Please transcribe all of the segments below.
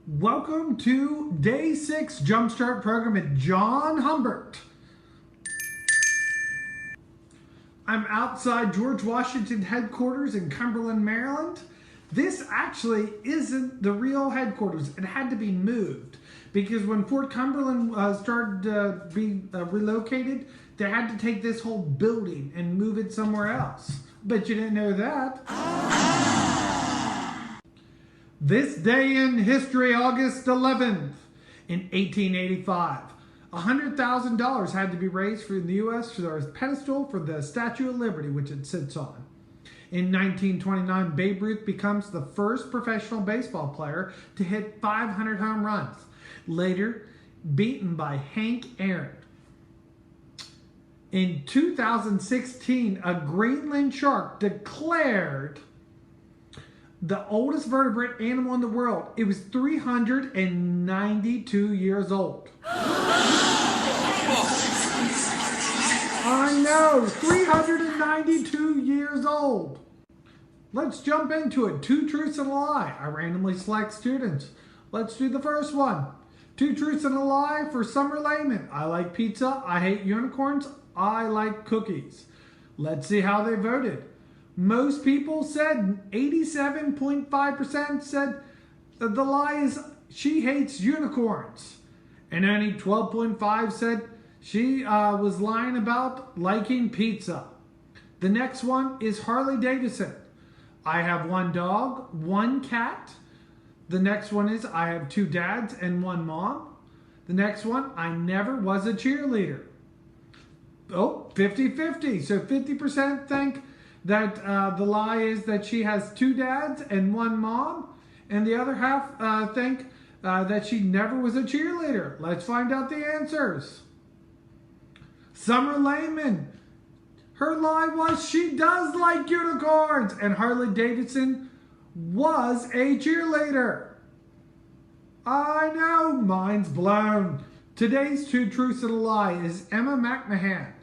Welcome to Day 6 Jumpstart program at John Humbert. I'm outside George Washington headquarters in Cumberland, Maryland. This actually isn't the real headquarters. It had to be moved because when Fort Cumberland started to be relocated, they had to take this whole building and move it somewhere else. Bet you didn't know that. This day in history, August 11th, in 1885, $100,000 had to be raised for the U.S. for a pedestal for the Statue of Liberty, which it sits on. In 1929, Babe Ruth becomes the first professional baseball player to hit 500 home runs, later beaten by Hank Aaron. In 2016, a Greenland shark declared the oldest vertebrate animal in the world. It was 392 years old. I know, 392 years old. Let's jump into it. 2 truths and a lie. I randomly select students. Let's do the first one. 2 truths and a lie for Summer Lehman. I like pizza. I hate unicorns. I like cookies. Let's see how they voted. Most people said, 87.5% said the lie is she hates unicorns. And only 12.5% said she was lying about liking pizza. The next one is Harley Davidson. I have 1 dog, 1 cat. The next one is I have 2 dads and 1 mom. The next one, I never was a cheerleader. Oh, 50-50. So 50% think that the lie is that she has 2 dads and 1 mom, and the other half think that she never was a cheerleader. Let's find out the answers. Summer Lehman, her lie was she does like unicorns, and Harley Davidson was a cheerleader. I know, mind's blown. Today's 2 truths and a lie is Emma McMahon.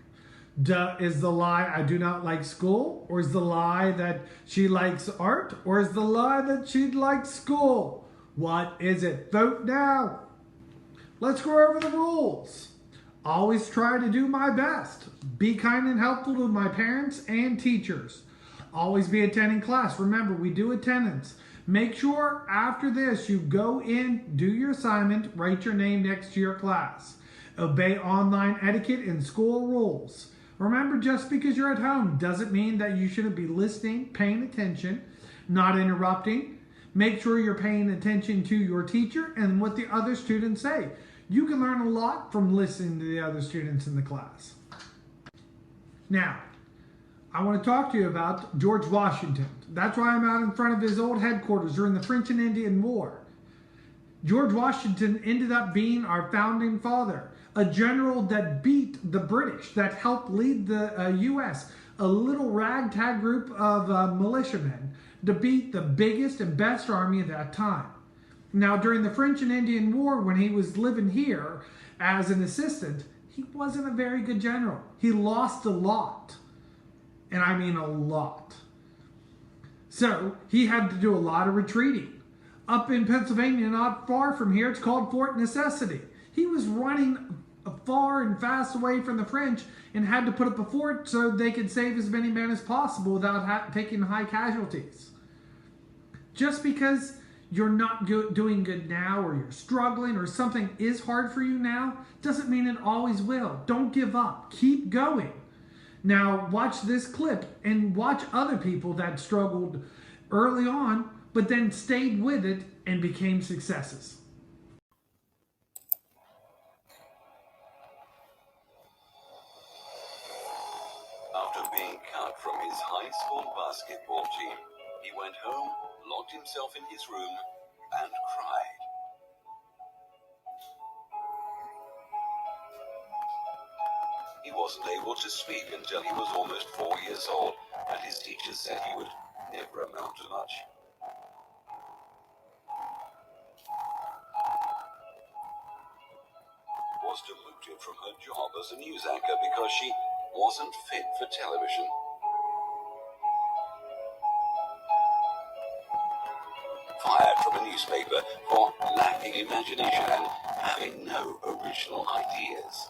Is the lie I do not like school? Or is the lie that she likes art? Or is the lie that she likes school? What is it? Vote now. Let's go over the rules. Always try to do my best. Be kind and helpful to my parents and teachers. Always be attending class. Remember, we do attendance. Make sure after this you go in, do your assignment, write your name next to your class. Obey online etiquette and school rules. Remember, just because you're at home doesn't mean that you shouldn't be listening, paying attention, not interrupting. Make sure you're paying attention to your teacher and what the other students say. You can learn a lot from listening to the other students in the class. Now, I want to talk to you about George Washington. That's why I'm out in front of his old headquarters during the French and Indian War. George Washington ended up being our founding father, a general that beat the British, that helped lead the U.S., a little ragtag group of militiamen, to beat the biggest and best army at that time. Now, during the French and Indian War, when he was living here as an assistant, he wasn't a very good general. He lost a lot. And I mean a lot. So he had to do a lot of retreating. Up in Pennsylvania, not far from here, it's called Fort Necessity. He was running far and fast away from the French and had to put up a fort so they could save as many men as possible without taking high casualties. Just because you're not doing good now, or you're struggling, or something is hard for you now, doesn't mean it always will. Don't give up. Keep going. Now, watch this clip and watch other people that struggled early on, but then stayed with it and became successes. After being cut from his high school basketball team, he went home, locked himself in his room, and cried. He wasn't able to speak until he was almost 4 years old, and his teachers said he would never amount to much. Was demoted from her job as a news anchor because she wasn't fit for television. Fired from a newspaper for lack lacking imagination and having no original ideas.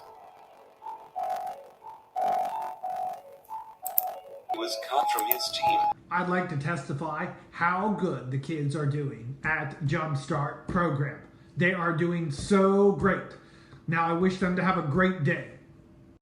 He was cut from his team. I'd like to testify how good the kids are doing at Jumpstart program. They are doing so great. Now I wish them to have a great day.